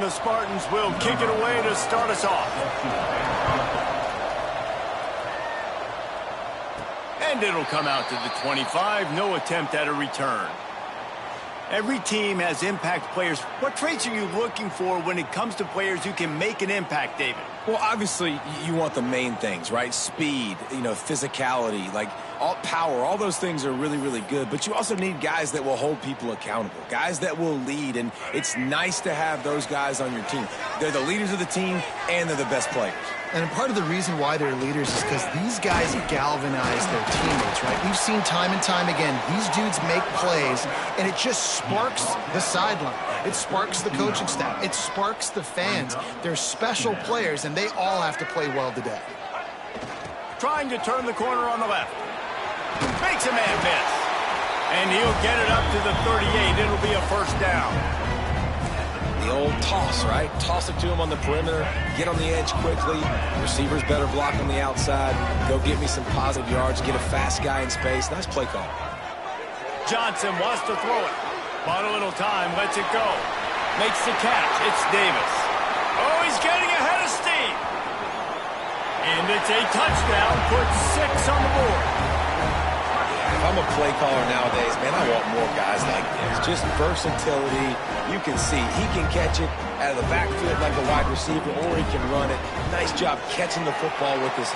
the Spartans will kick it away to start us off. And it'll come out to the 25. No attempt at a return. Every team has impact players. What traits are you looking for when it comes to players who can make an impact, David? Well, obviously, you want the main things, right? Speed, physicality, like all power, all those things are really, really good. But you also need guys that will hold people accountable, guys that will lead. And it's nice to have those guys on your team. They're the leaders of the team, and they're the best players. And part of the reason why they're leaders is because these guys galvanize their teammates, right? We've seen time and time again, these dudes make plays, and it just sparks the sideline. It sparks the coaching staff. It sparks the fans. They're special players, and they all have to play well today. Trying to turn the corner on the left. Makes a man miss. And he'll get it up to the 38. It'll be a first down. The old toss, right? Toss it to him on the perimeter, get on the edge quickly. Receivers better block on the outside. Go get me some positive yards, get a fast guy in space. Nice play call. Johnson wants to throw it. Bought a little time, lets it go. Makes the catch. It's Davis. Oh, he's getting ahead of steam. And it's a touchdown. Puts 6 on the board. If I'm a play caller nowadays, man, I want more guys like this. Just versatility. You can see he can catch it out of the backfield like a wide receiver, or he can run it. Nice job catching the football with his...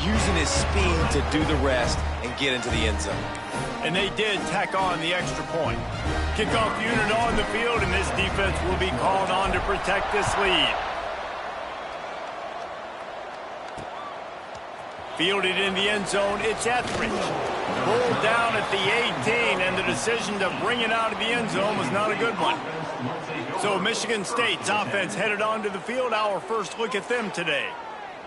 using his speed to do the rest and get into the end zone. And they did tack on the extra point. Kickoff unit on the field, and this defense will be called on to protect this lead. Fielded in the end zone, it's Etheridge. Pulled down at the 18, and the decision to bring it out of the end zone was not a good one. So Michigan State's offense headed onto the field. Our first look at them today.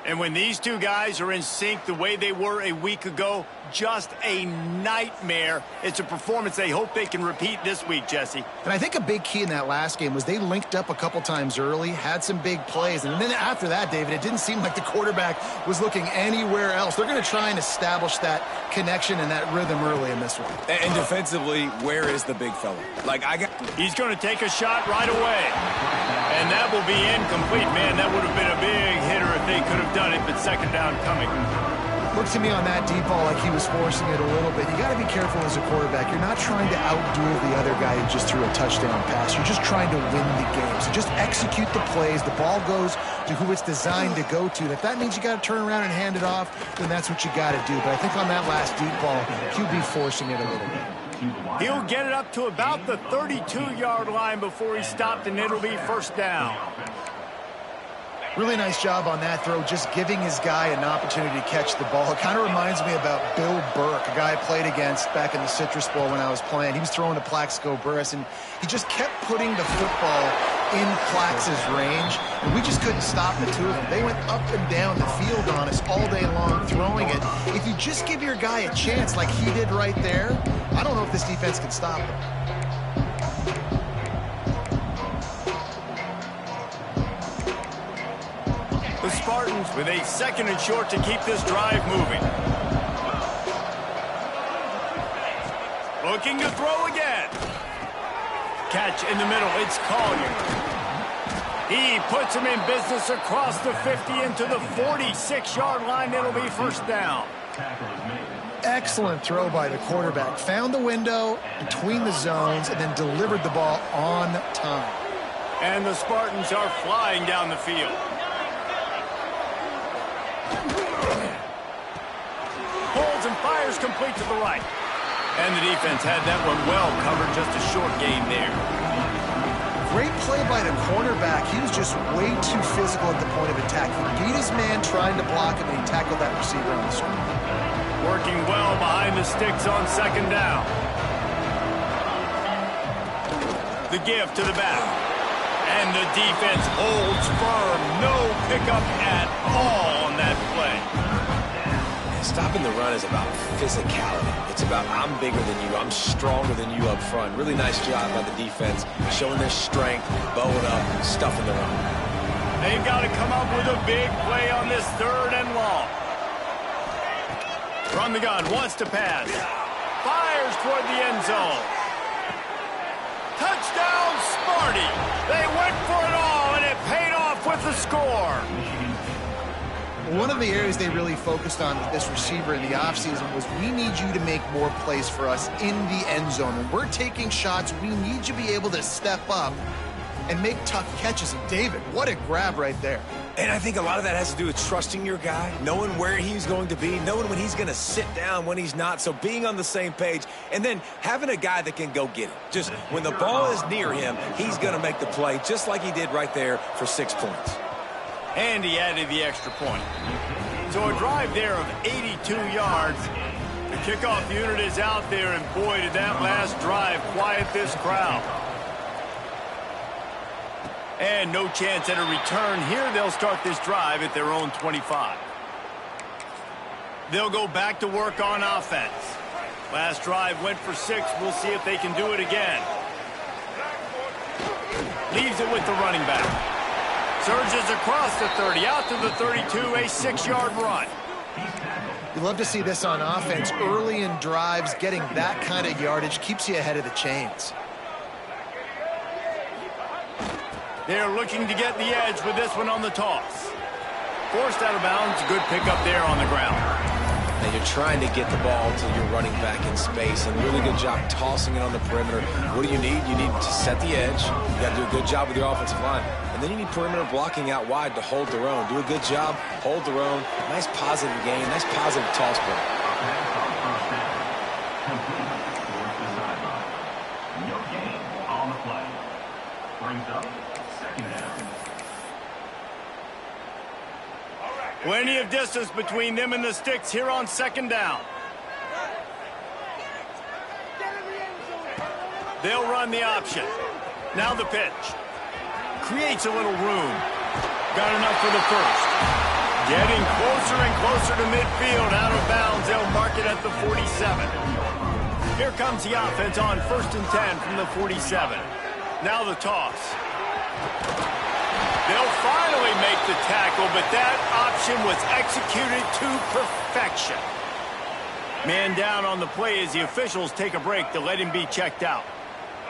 And when these two guys are in sync the way they were a week ago, just a nightmare. It's a performance they hope they can repeat this week, Jesse. And I think a big key in that last game was they linked up a couple times early, had some big plays. And then after that, David, it didn't seem like the quarterback was looking anywhere else. They're going to try and establish that connection and that rhythm early in this one. And defensively, where is the big fella? He's going to take a shot right away. And that will be incomplete. Man, that would have been a big hitter if they could have done it, but second down coming. Looked to me on that deep ball like he was forcing it a little bit. You got to be careful as a quarterback. You're not trying to outduel the other guy who just threw a touchdown pass. You're just trying to win the game. So just execute the plays. The ball goes to who it's designed to go to. If that means you got to turn around and hand it off, then that's what you got to do. But I think on that last deep ball, QB forcing it a little bit. He'll get it up to about the 32-yard line before he stopped, and it'll be first down. Really nice job on that throw, just giving his guy an opportunity to catch the ball. It kind of reminds me about Bill Burke, a guy I played against back in the Citrus Bowl when I was playing. He was throwing to Plaxico Burress, and he just kept putting the football in Plax's range, and we just couldn't stop the two of them. They went up and down the field on us all day long throwing it. If you just give your guy a chance like he did right there, I don't know if this defense can stop him. The Spartans with a second and short to keep this drive moving. Looking to throw again. Catch in the middle. It's Collier. He puts him in business across the 50 into the 46-yard line. It'll be first down. Excellent throw by the quarterback. Found the window between the zones and then delivered the ball on time. And the Spartans are flying down the field. throws and fires complete to the right. And the defense had that one well covered, just a short gain there. Great play by the cornerback. He was just way too physical at the point of attack. He beat his man trying to block him, and he tackled that receiver on the screen. Working well behind the sticks on second down. The give to the back. And the defense holds firm. No pickup at all on that play. Stopping the run is about physicality. It's about I'm bigger than you, I'm stronger than you up front. Really nice job by the defense, showing their strength, bowing up, stuffing the run. They've got to come up with a big play on this 3rd and long. From the gun, wants to pass. Fires toward the end zone. Touchdown, Sparty. They went for it all, and it paid off with the score. One of the areas they really focused on with this receiver in the offseason was we need you to make more plays for us in the end zone. When we're taking shots, we need you to be able to step up and make tough catches. And David, what a grab right there. And I think a lot of that has to do with trusting your guy, knowing where he's going to be, knowing when he's going to sit down, when he's not. So being on the same page, and then having a guy that can go get it. Just when the ball is near him, he's going to make the play, just like he did right there for 6 points. And he added the extra point. So a drive there of 82 yards. The kickoff unit is out there, and boy, did that last drive quiet this crowd. And no chance at a return here. They'll start this drive at their own 25. They'll go back to work on offense. Last drive went for 6. We'll see if they can do it again. Leaves it with the running back. Surges across the 30, out to the 32, a 6-yard run. You love to see this on offense. Early in drives, getting that kind of yardage keeps you ahead of the chains. They're looking to get the edge with this one on the toss. Forced out of bounds, good pickup there on the ground. And you're trying to get the ball to your running back in space, and really good job tossing it on the perimeter. What do you need? You need to set the edge. You got to do a good job with your offensive line. And then you need perimeter blocking out wide to hold their own. Do a good job, hold their own. Nice positive game, nice positive toss play. No gain on the play. Brings up second down. Plenty of distance between them and the sticks here on second down. They'll run the option. Now the pitch. Creates a little room. Got enough for the first. Getting closer and closer to midfield. Out of bounds. They'll mark it at the 47. Here comes the offense on 1st and 10 from the 47. Now the toss. They'll finally make the tackle, but that option was executed to perfection. Man down on the play as the officials take a break to let him be checked out.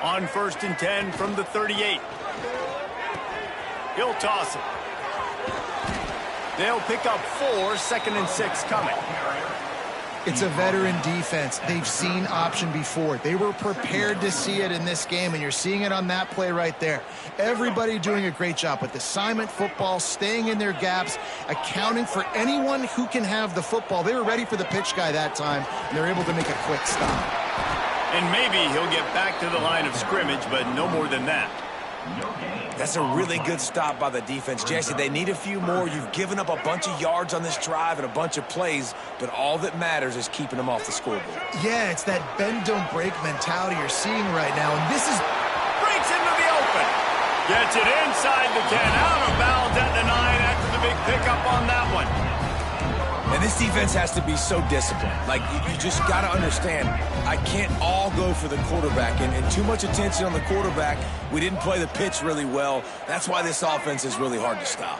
On 1st and 10 from the 38. He'll toss it. They'll pick up 4, 2nd and 6 coming. It's a veteran defense. They've seen option before. They were prepared to see it in this game, and you're seeing it on that play right there. Everybody doing a great job with assignment football, staying in their gaps, accounting for anyone who can have the football. They were ready for the pitch guy that time, and they're able to make a quick stop. And maybe he'll get back to the line of scrimmage, but no more than that. That's a really good stop by the defense. Jesse, they need a few more. You've given up a bunch of yards on this drive and a bunch of plays, but all that matters is keeping them off the scoreboard. Yeah, it's that bend, don't break mentality you're seeing right now, and this is... Breaks into the open. Gets it inside the 10, out of bounds at the 9 after the big pickup on that one. And this defense has to be so disciplined. Like, you just got to understand, I can't all go for the quarterback. And too much attention on the quarterback. We didn't play the pitch really well. That's why this offense is really hard to stop.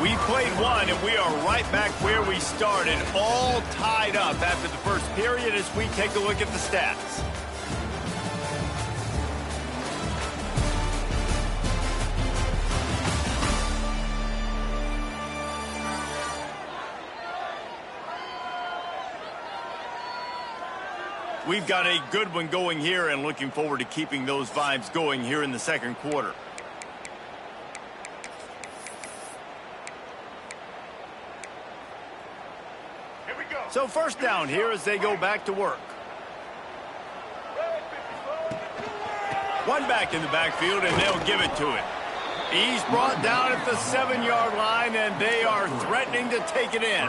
We played one, and we are right back where we started, all tied up after the first period as we take a look at the stats. We've got a good one going here and looking forward to keeping those vibes going here in the second quarter. So first down here as they go back to work. One back in the backfield, and they'll give it to him. He's brought down at the 7-yard line, and they are threatening to take it in.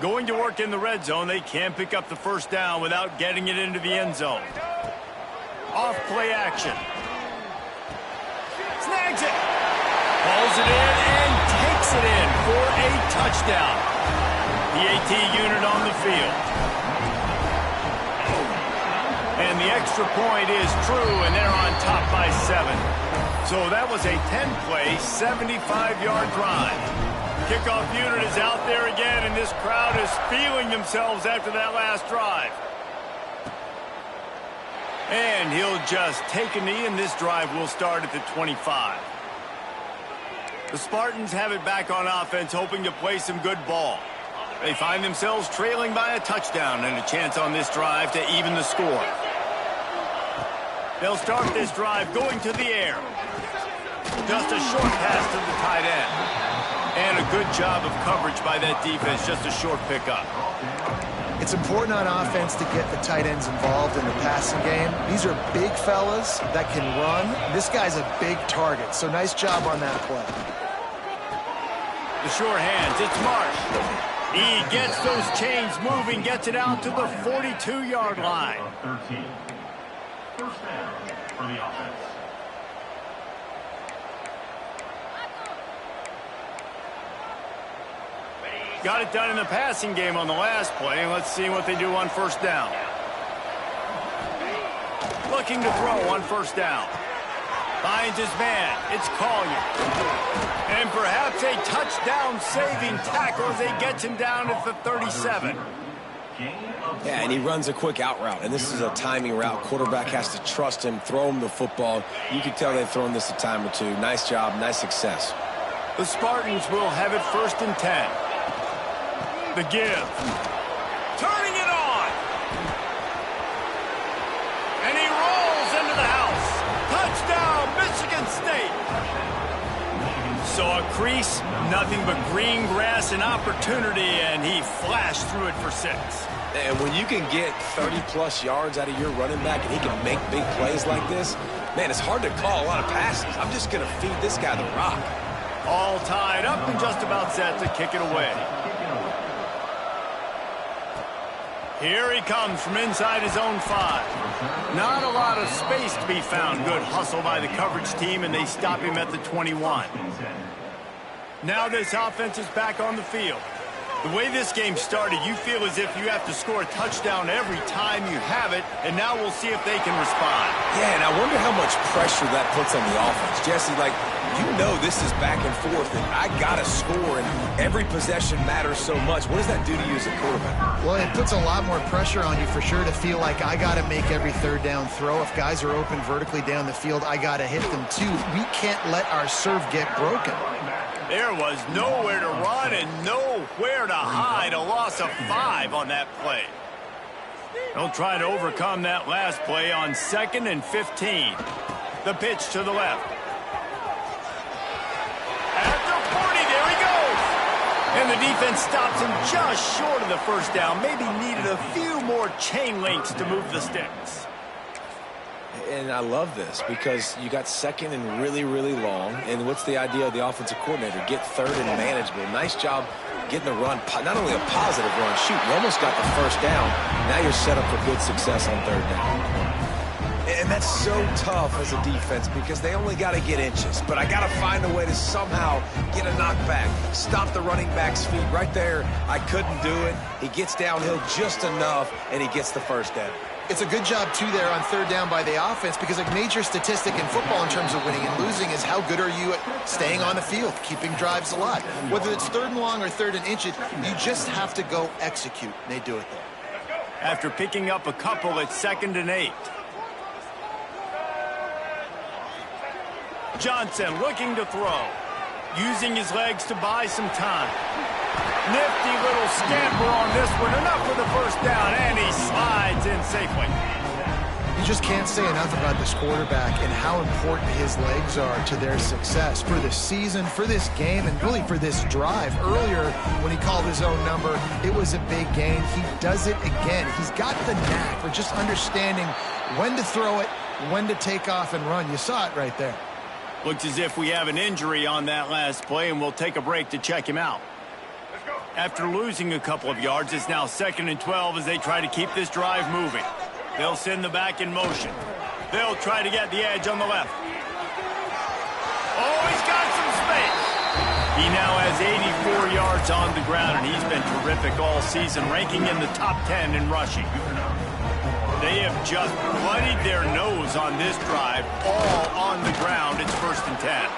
Going to work in the red zone, they can't pick up the first down without getting it into the end zone. Off play action. Snags it. Pulls it in and takes it in for a touchdown. The AT unit on the field. And the extra point is true, and they're on top by 7. So that was a 10-play, 75-yard drive. Kickoff unit is out there again, and this crowd is feeling themselves after that last drive. And he'll just take a knee, and this drive will start at the 25. The Spartans have it back on offense, hoping to play some good ball. They find themselves trailing by a touchdown and a chance on this drive to even the score. They'll start this drive going to the air. Just a short pass to the tight end. And a good job of coverage by that defense, just a short pickup. It's important on offense to get the tight ends involved in the passing game. These are big fellas that can run. This guy's a big target, so nice job on that play. The short hands, it's Marsh. He gets those chains moving, gets it out to the 42-yard line. 13. First down for the offense. Got it done in the passing game on the last play, and let's see what they do on first down. Looking to throw on first down. Finds his man. It's Collier. And perhaps a touchdown-saving tackle as he gets him down at the 37. Yeah, and he runs a quick out route, and this is a timing route. Quarterback has to trust him, throw him the football. You can tell they've thrown this a time or two. Nice job, nice success. The Spartans will have it 1st and 10. The give. Turning it on. And he rolls into the house. Touchdown, Michigan State. So a crease, nothing but green grass and opportunity, and he flashed through it for 6. And when you can get 30-plus yards out of your running back and he can make big plays like this, man, it's hard to call a lot of passes. I'm just going to feed this guy the rock. All tied up and just about set to kick it away. Here he comes from inside his own 5. Not a lot of space to be found. Good hustle by the coverage team, and they stop him at the 21. Now this offense is back on the field. The way this game started, you feel as if you have to score a touchdown every time you have it, and now we'll see if they can respond. Yeah, and I wonder how much pressure that puts on the offense. Jesse, like, you know this is back and forth, and I got to score, and every possession matters so much. What does that do to you as a quarterback? Well, it puts a lot more pressure on you for sure to feel like I got to make every third down throw. If guys are open vertically down the field, I got to hit them too. We can't let our serve get broken. There was nowhere to run and nowhere to hide. A loss of 5 on that play. They'll try to overcome that last play on 2nd and 15. The pitch to the left. At the 40, there he goes. And the defense stops him just short of the first down. Maybe needed a few more chain links to move the sticks. And I love this because you got 2nd and really, really long. And what's the idea of the offensive coordinator? Get 3rd and manageable. Nice job getting the run, not only a positive run, shoot, you almost got the first down. Now you're set up for good success on 3rd down. And that's so tough as a defense because they only got to get inches. But I got to find a way to somehow get a knockback, stop the running back's feet. Right there, I couldn't do it. He gets downhill just enough, and he gets the first down. It's a good job, too, there on 3rd down by the offense because a major statistic in football in terms of winning and losing is how good are you at staying on the field, keeping drives alive. Whether it's 3rd and long or 3rd and inches, you just have to go execute. And they do it there. After picking up a couple at 2nd and 8. Johnson looking to throw. Using his legs to buy some time. Nifty little scamper on this one. Enough for the first down, and he slides in safely. just can't say enough about this quarterback and how important his legs are to their success for the season, for this game, and really for this drive. Earlier, when he called his own number, it was a big gain. He does it again. He's got the knack for just understanding when to throw it, when to take off and run. You saw it right there. Looks as if we have an injury on that last play, and we'll take a break to check him out. After losing a couple of yards, it's now 2nd and 12 as they try to keep this drive moving. They'll send the back in motion. They'll try to get the edge on the left. Oh, he's got some space. He now has 84 yards on the ground, and he's been terrific all season, ranking in the top 10 in rushing. They have just bloodied their nose on this drive, all on the ground. It's 1st and 10.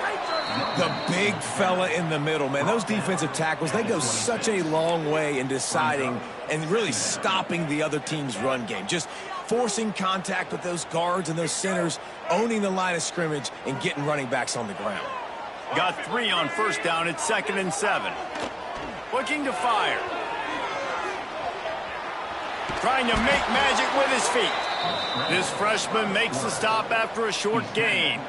The big fella in the middle, man. Those defensive tackles, they go such a long way in deciding and really stopping the other team's run game. Just forcing contact with those guards and those centers, owning the line of scrimmage, and getting running backs on the ground. Got 3 on 1st down. It's 2nd and 7. Looking to fire. Trying to make magic with his feet. This freshman makes the stop after a short gain.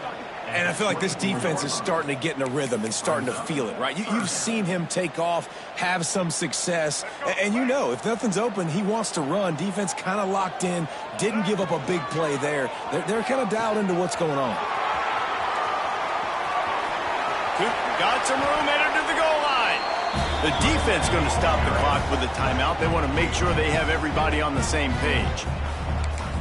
And I feel like this defense is starting to get in a rhythm and starting to feel it, right? You've seen him take off, have some success, and you know if nothing's open, he wants to run. Defense kind of locked in, didn't give up a big play there. They're kind of dialed into what's going on. Got some room, headed to the goal line. The defense going to stop the clock with a timeout. They want to make sure they have everybody on the same page.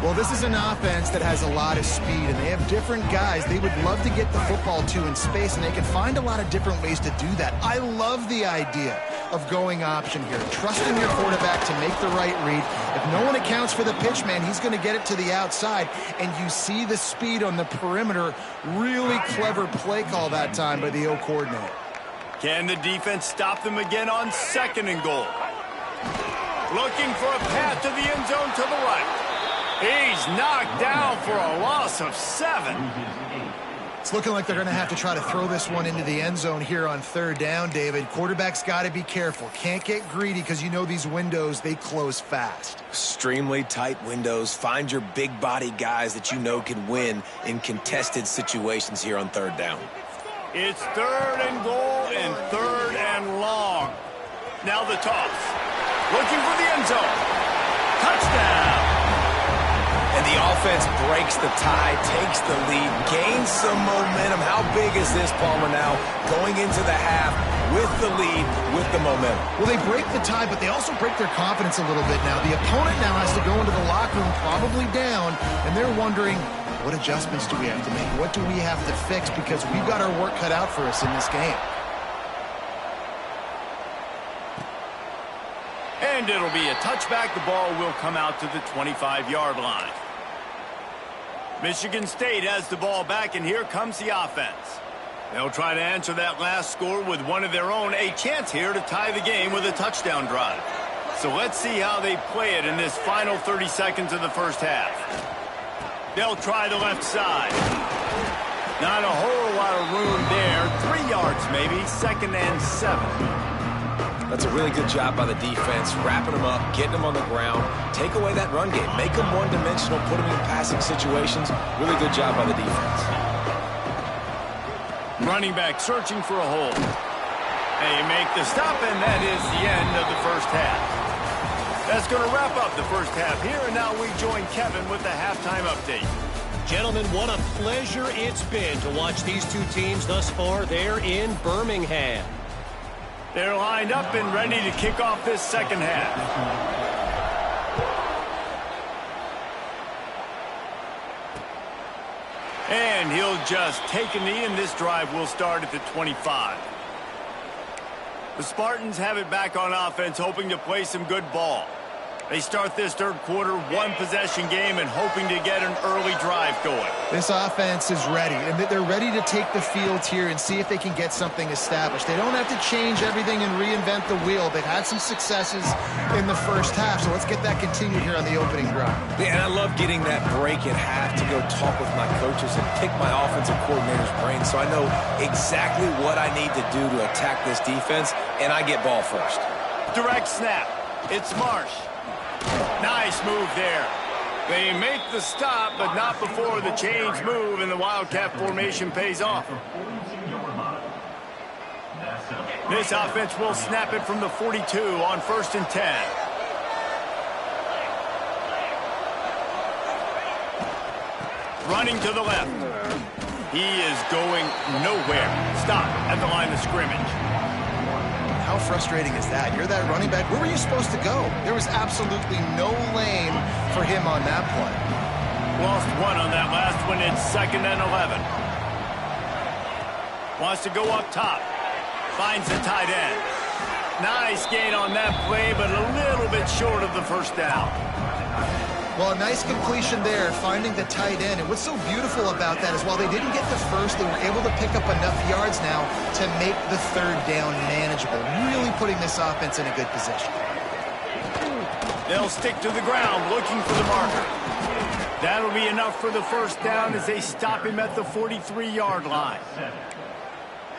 Well, this is an offense that has a lot of speed, and they have different guys they would love to get the football to in space, and they can find a lot of different ways to do that. I love the idea of going option here, trusting your quarterback to make the right read. If no one accounts for the pitch, man, he's going to get it to the outside, and you see the speed on the perimeter. Really clever play call that time by the O coordinator. Can the defense stop them again on 2nd and goal? Looking for a path to the end zone to the right. He's knocked down for a loss of 7. It's looking like they're going to have to try to throw this one into the end zone here on 3rd down, David. Quarterback's got to be careful. Can't get greedy because you know these windows, they close fast. Extremely tight windows. Find your big body guys that you know can win in contested situations here on 3rd down. It's 3rd and goal and 3rd and long. Now the toss. Looking for the end zone. Touchdown. And the offense breaks the tie, takes the lead, gains some momentum. How big is this, Palmer, now going into the half with the lead, with the momentum? Well, they break the tie, but they also break their confidence a little bit now. The opponent now has to go into the locker room probably down, and they're wondering, what adjustments do we have to make? What do we have to fix? Because we've got our work cut out for us in this game. And it'll be a touchback. The ball will come out to the 25-yard line. Michigan State has the ball back, and here comes the offense. They'll try to answer that last score with one of their own. A chance here to tie the game with a touchdown drive. So let's see how they play it in this final 30 seconds of the first half. They'll try the left side. Not a whole lot of room there. 3 yards maybe. 2nd and 7. That's a really good job by the defense, wrapping them up, getting them on the ground, take away that run game, make them one-dimensional, put them in passing situations. Really good job by the defense. Running back searching for a hole. They make the stop, and that is the end of the first half. That's going to wrap up the first half here, and now we join Kevin with the halftime update. Gentlemen, what a pleasure it's been to watch these two teams thus far there in Birmingham. They're lined up and ready to kick off this second half. And he'll just take a knee, and this drive will start at the 25. The Spartans have it back on offense, hoping to play some good ball. They start this third quarter, one-possession game, and hoping to get an early drive going. This offense is ready, and they're ready to take the field here and see if they can get something established. They don't have to change everything and reinvent the wheel. They've had some successes in the first half, so let's get that continued here on the opening drive. Yeah, and I love getting that break at half to go talk with my coaches and pick my offensive coordinator's brain so I know exactly what I need to do to attack this defense, and I get ball first. Direct snap. It's Marsh. Nice move there. They make the stop, but not before the chains move and the Wildcat formation pays off. This offense will snap it from the 42 on 1st and 10. Running to the left. He is going nowhere. Stop at the line of scrimmage. How frustrating is that? You're that running back. Where were you supposed to go? There was absolutely no lane for him on that play. Lost one on that last one. It's 2nd and 11. Wants to go up top. Finds the tight end. Nice gain on that play, but a little bit short of the first down. Well, a nice completion there, finding the tight end. And what's so beautiful about that is while they didn't get the first, they were able to pick up enough yards now to make the 3rd down manageable, really putting this offense in a good position. They'll stick to the ground, looking for the marker. That'll be enough for the 1st down as they stop him at the 43-yard line.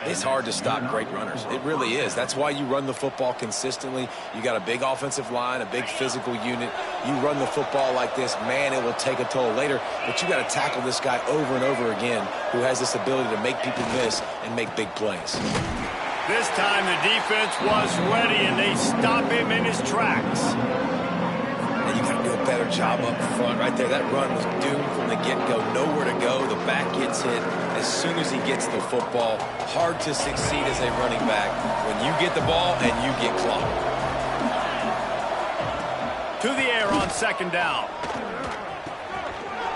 It's hard to stop great runners. It really is. That's why you run the football consistently. You got a big offensive line, a big physical unit. You run the football like this, man, it will take a toll later. But you got to tackle this guy over and over again who has this ability to make people miss and make big plays. This time the defense was ready, and they stop him in his tracks. And you got to do a better job up front right there. That run was doomed from the get-go. Nowhere to go. The back gets hit as soon as he gets the football. Hard to succeed as a running back when you get the ball and you get clocked. To the air on 2nd down.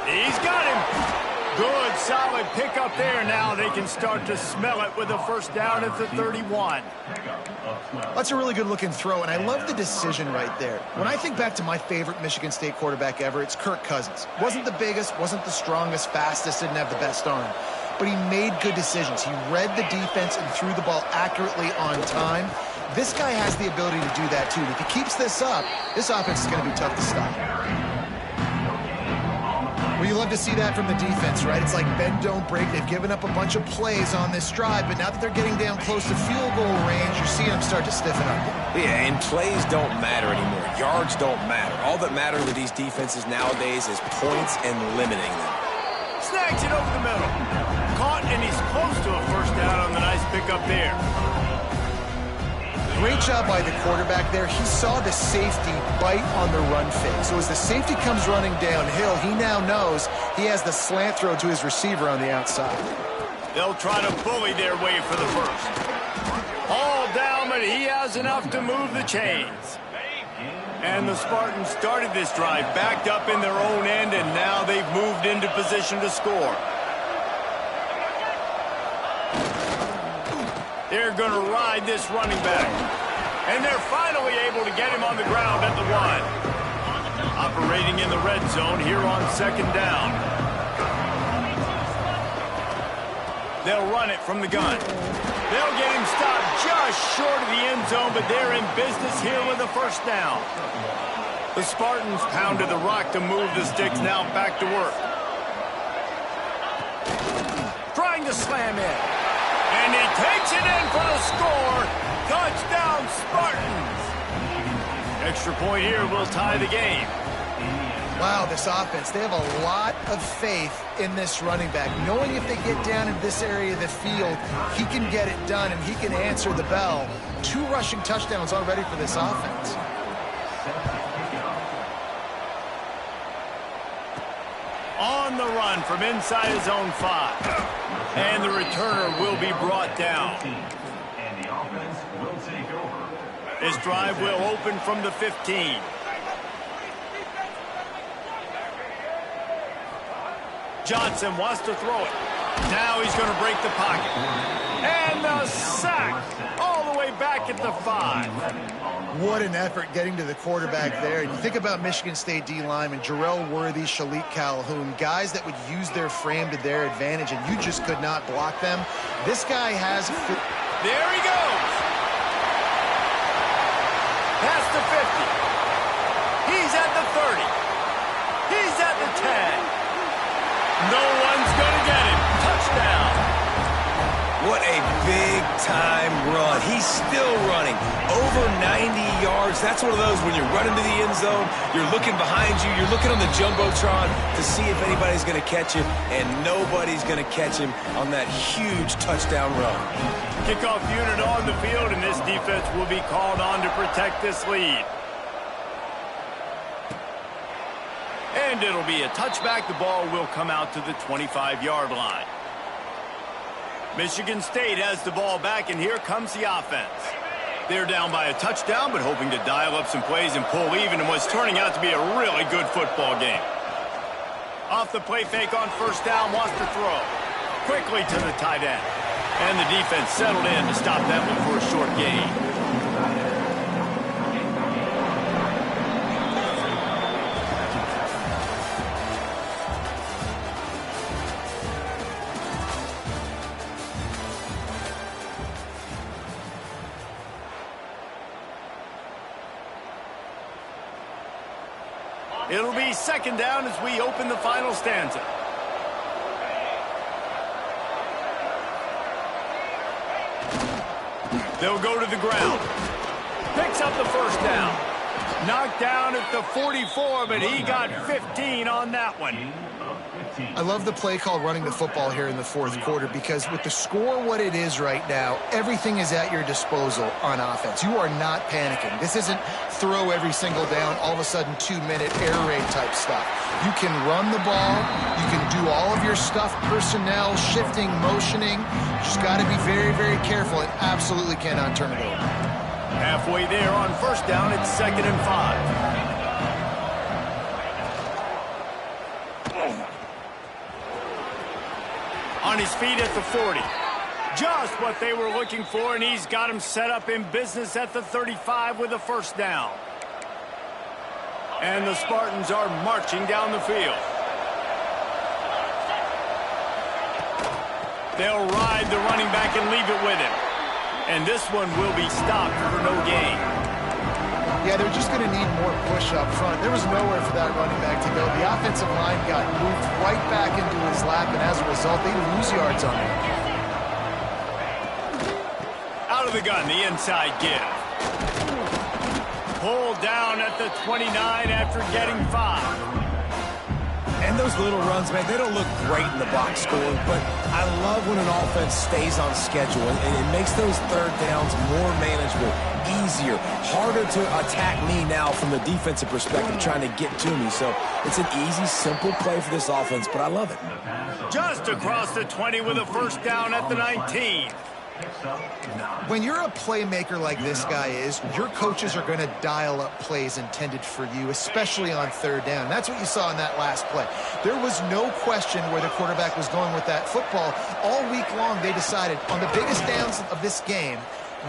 He's got him. Good, solid pickup there. Now they can start to smell it with a 1st down at the 31. That's a really good-looking throw, and I love the decision right there. When I think back to my favorite Michigan State quarterback ever, it's Kirk Cousins. Wasn't the biggest, wasn't the strongest, fastest, didn't have the best arm. But he made good decisions. He read the defense and threw the ball accurately on time. This guy has the ability to do that, too. If he keeps this up, this offense is going to be tough to stop. Well, you love to see that from the defense, right? It's like bend, don't break. They've given up a bunch of plays on this drive, but now that they're getting down close to field goal range, you're seeing them start to stiffen up. Yeah, and plays don't matter anymore. Yards don't matter. All that matters with these defenses nowadays is points and limiting them. Snags it over the middle. Caught, and he's close to a 1st down on the nice pickup there. Great job by the quarterback there. He saw the safety bite on the run fake. So as the safety comes running downhill, he now knows he has the slant throw to his receiver on the outside. They'll try to bully their way for the 1st. All down, but he has enough to move the chains. And the Spartans started this drive backed up in their own end, and now they've moved into position to score. They're going to ride this running back. And they're finally able to get him on the ground at the 1. Operating in the red zone here on 2nd down. They'll run it from the gun. They'll get him stopped just short of the end zone, but they're in business here with a 1st down. The Spartans pounded the rock to move the sticks, now back to work. Trying to slam in. And he takes it in for the score. Touchdown, Spartans. Extra point here will tie the game. Wow, this offense, they have a lot of faith in this running back, knowing if they get down in this area of the field, he can get it done and he can answer the bell. 2 rushing touchdowns already for this offense. On the run from inside his own 5. And the returner will be brought down. And the offense will take over. This drive will open from the 15. Johnson wants to throw it. Now he's going to break the pocket. And the sack all the way back at the 5. What an effort getting to the quarterback there. And you think about Michigan State D linemen, Jarrell Worthy, Shalik Calhoun, guys that would use their frame to their advantage, and you just could not block them. This guy has... There he goes. Past the 50. He's at the 30. He's at the 10. No one's going to get him. Touchdown. What a big big-time run. He's still running. Over 90 yards. That's one of those when you're running to the end zone, you're looking behind you, you're looking on the Jumbotron to see if anybody's going to catch him, and nobody's going to catch him on that huge touchdown run. Kickoff unit on the field, and this defense will be called on to protect this lead. And it'll be a touchback. The ball will come out to the 25-yard line. Michigan State has the ball back, and here comes the offense. They're down by a touchdown, but hoping to dial up some plays and pull even in what's turning out to be a really good football game. Off the play fake on first down, wants to throw. Quickly to the tight end. And the defense settled in to stop that one for a short gain. It'll be second down as we open the final stanza. They'll go to the ground. Picks up the first down. Knocked down at the 44, but he got 15 on that one. I love the play call running the football here in the fourth quarter because with the score what it is right now, everything is at your disposal on offense. You are not panicking. This isn't throw every single down, all of a sudden 2-minute air raid type stuff. You can run the ball. You can do all of your stuff, personnel, shifting, motioning. Just got to be very, very careful and absolutely cannot turn it over. Halfway there on first down, it's 2nd and 5. On his feet at the 40. Just what they were looking for, and he's got him set up in business at the 35 with a first down. And the Spartans are marching down the field. They'll ride the running back and leave it with him. And this one will be stopped for no gain. Yeah, they're just going to need more push up front. There was nowhere for that running back to go. The offensive line got moved right back into his lap, and as a result, they lose yards on him. Out of the gun, the inside give. Pulled down at the 29 after getting 5. And those little runs, man, they don't look great in the box score, but I love when an offense stays on schedule, and it makes those third downs more manageable, easier, harder to attack me now from the defensive perspective trying to get to me. So it's an easy, simple play for this offense, but I love it. Just across the 20 with a first down at the 19. When you're a playmaker like this guy is, your coaches are going to dial up plays intended for you, especially on third down. That's what you saw in that last play. There was no question where the quarterback was going with that football. All week long, they decided on the biggest downs of this game,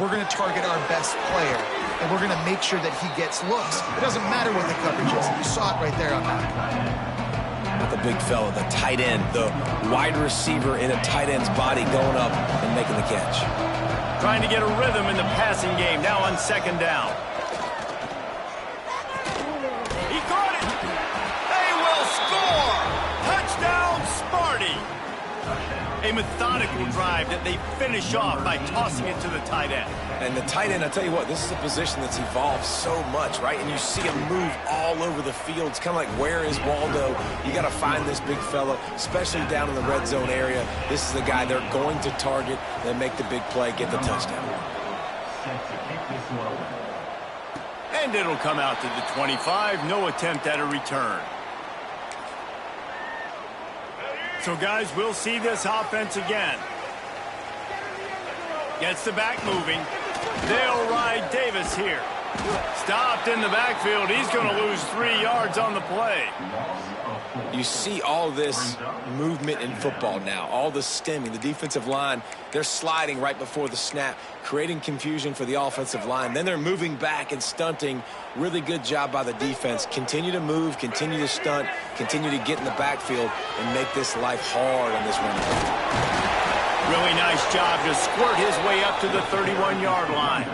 we're going to target our best player, and we're going to make sure that he gets looks. It doesn't matter what the coverage is. You saw it right there on that play. The big fella, the tight end, the wide receiver in a tight end's body going up and making the catch. Trying to get a rhythm in the passing game, now on second down. He caught it! They will score! Touchdown, Sparty! A methodical drive that they finish off by tossing it to the tight end. And the tight end, I tell you what, this is a position that's evolved so much, right? And you see him move all over the field. It's kind of like, where is Waldo? You got to find this big fella, especially down in the red zone area. This is the guy they're going to target. They make the big play, get the touchdown. And it'll come out to the 25. No attempt at a return. So, guys, we'll see this offense again. Gets the back moving. They'll ride Davis here. Stopped in the backfield. He's going to lose 3 yards on the play. You see all this movement in football now, all the stemming, the defensive line, they're sliding right before the snap, creating confusion for the offensive line. Then they're moving back and stunting. Really good job by the defense. Continue to move, continue to stunt, continue to get in the backfield and make this life hard on this running back. Really nice job to squirt his way up to the 31-yard line.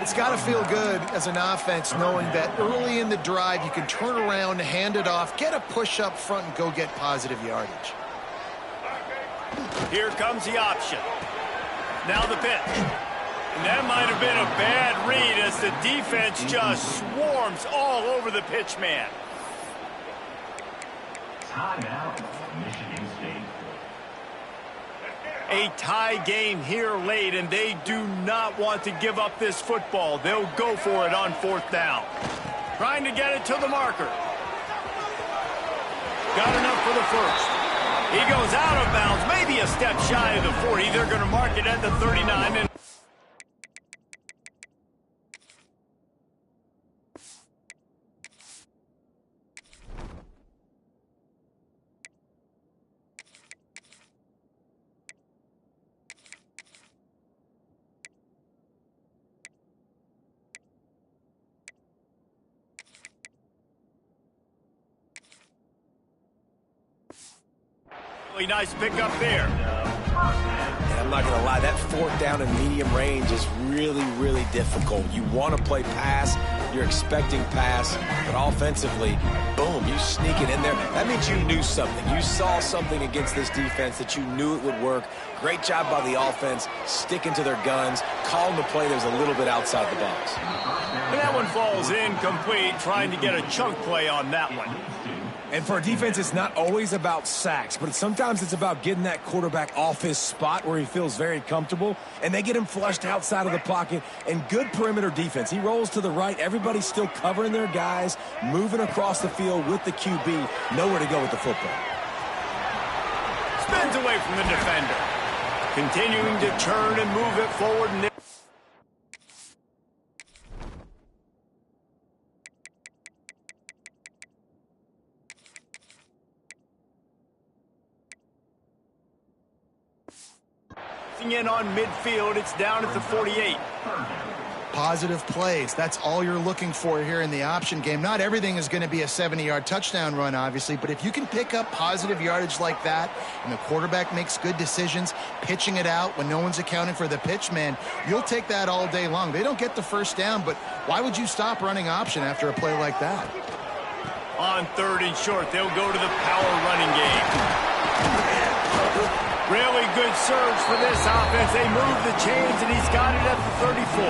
It's got to feel good as an offense knowing that early in the drive you can turn around, hand it off, get a push up front, and go get positive yardage. Here comes the option. Now the pitch. And that might have been a bad read as the defense just swarms all over the pitch man. Timeout, Michigan State. A tie game here late, and they do not want to give up this football. They'll go for it on 4th down. Trying to get it to the marker. Got enough for the first. He goes out of bounds, maybe a step shy of the 40. They're going to mark it at the 39. And really nice pickup there. And I'm not going to lie, that 4th down and medium range is really, really difficult. You want to play pass, you're expecting pass, but offensively, boom, you sneak it in there. That means you knew something. You saw something against this defense that you knew it would work. Great job by the offense, sticking to their guns, calling the play that was a little bit outside the box. And that one falls incomplete, trying to get a chunk play on that one. And for a defense, it's not always about sacks, but sometimes it's about getting that quarterback off his spot where he feels very comfortable, and they get him flushed outside of the pocket, and good perimeter defense. He rolls to the right. Everybody's still covering their guys, moving across the field with the QB, nowhere to go with the football. Spins away from the defender. Continuing to turn and move it forward. And in on midfield, it's down at the 48. Positive plays. That's all you're looking for here in the option game. Not everything is going to be a 70-yard touchdown run, obviously, but if you can pick up positive yardage like that and the quarterback makes good decisions, pitching it out when no one's accounting for the pitch, man, you'll take that all day long. They don't get the first down, but why would you stop running option after a play like that? On 3rd and short, they'll go to the power running game. Really good surge for this offense. They move the chains, and he's got it at the 34.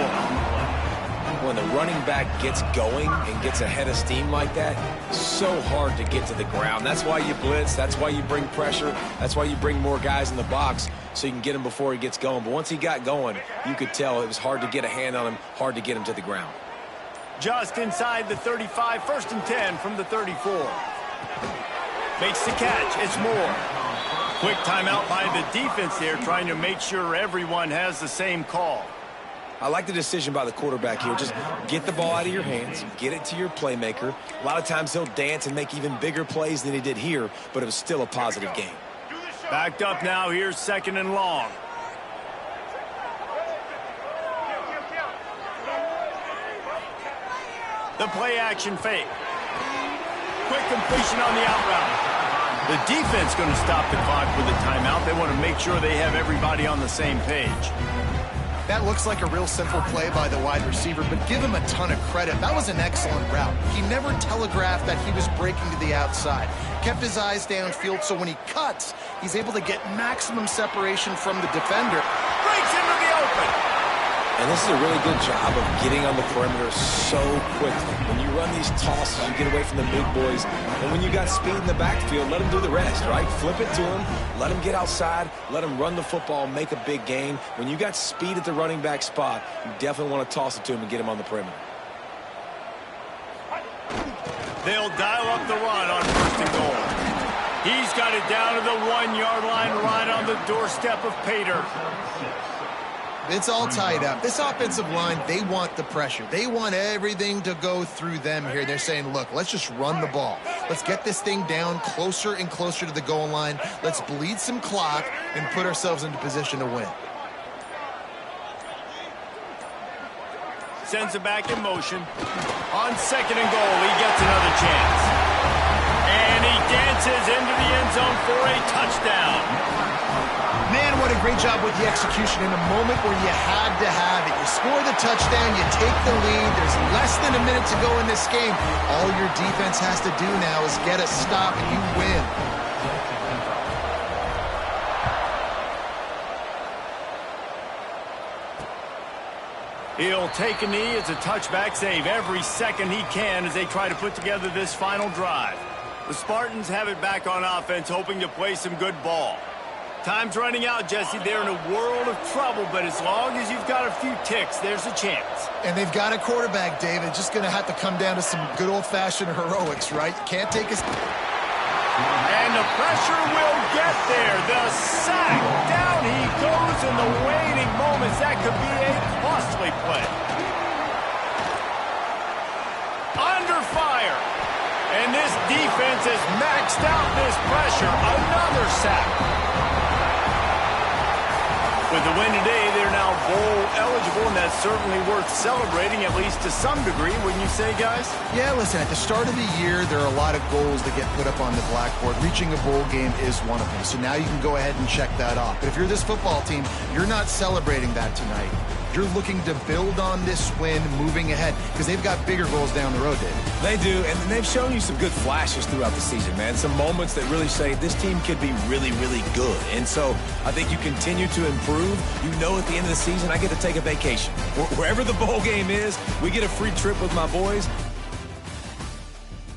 When the running back gets going and gets ahead of steam like that, so hard to get to the ground. That's why you blitz. That's why you bring pressure. That's why you bring more guys in the box so you can get him before he gets going. But once he got going, you could tell it was hard to get a hand on him, hard to get him to the ground. Just inside the 35, 1st and 10 from the 34. Makes the catch. It's Moore. Quick timeout by the defense there, trying to make sure everyone has the same call. I like the decision by the quarterback here. Just get the ball out of your hands, get it to your playmaker. A lot of times he'll dance and make even bigger plays than he did here, but it was still a positive game. Backed up now, here's 2nd and long. The play action fake. Quick completion on the out route. The defense going to stop the clock with a timeout. They want to make sure they have everybody on the same page. That looks like a real simple play by the wide receiver, but give him a ton of credit. That was an excellent route. He never telegraphed that he was breaking to the outside. Kept his eyes downfield, so when he cuts, he's able to get maximum separation from the defender. Breaks into the open. And this is a really good job of getting on the perimeter so quickly. When you run these tosses, you get away from the big boys. And when you got speed in the backfield, let them do the rest, right? Flip it to them, let them get outside, let them run the football, make a big gain. When you got speed at the running back spot, you definitely want to toss it to him and get him on the perimeter. They'll dial up the run on 1st and goal. He's got it down to the 1-yard line, right on the doorstep of Pater. It's all tied up. This offensive line, they want the pressure. They want everything to go through them here. They're saying, look, let's just run the ball. Let's get this thing down closer and closer to the goal line. Let's bleed some clock and put ourselves into position to win. Sends it back in motion. On 2nd and goal, he gets another chance. And he dances into the end zone for a touchdown. Man, what a great job with the execution in a moment where you had to have it. You score the touchdown, you take the lead. There's less than a minute to go in this game. All your defense has to do now is get a stop and you win. He'll take a knee. It's a touchback save every second he can as they try to put together this final drive. The Spartans have it back on offense, hoping to play some good ball. Time's running out, Jesse. They're in a world of trouble, but as long as you've got a few ticks, there's a chance. And they've got a quarterback, David. Just going to have to come down to some good old-fashioned heroics, right? Can't take us. And the pressure will get there. The sack. Down he goes in the waning moments. That could be a costly play. Under fire. And this defense has maxed out this pressure. Another sack. With the win today, they're now bowl eligible, and that's certainly worth celebrating, at least to some degree, wouldn't you say, guys? Yeah, listen, at the start of the year, there are a lot of goals that get put up on the blackboard. Reaching a bowl game is one of them. So now you can go ahead and check that off. But if you're this football team, you're not celebrating that tonight. You're looking to build on this win moving ahead because they've got bigger goals down the road, David. They do, and they've shown you some good flashes throughout the season, man. Some moments that really say this team could be really, really good. And so I think you continue to improve. You know at the end of the season, I get to take a vacation. Wherever the bowl game is, we get a free trip with my boys.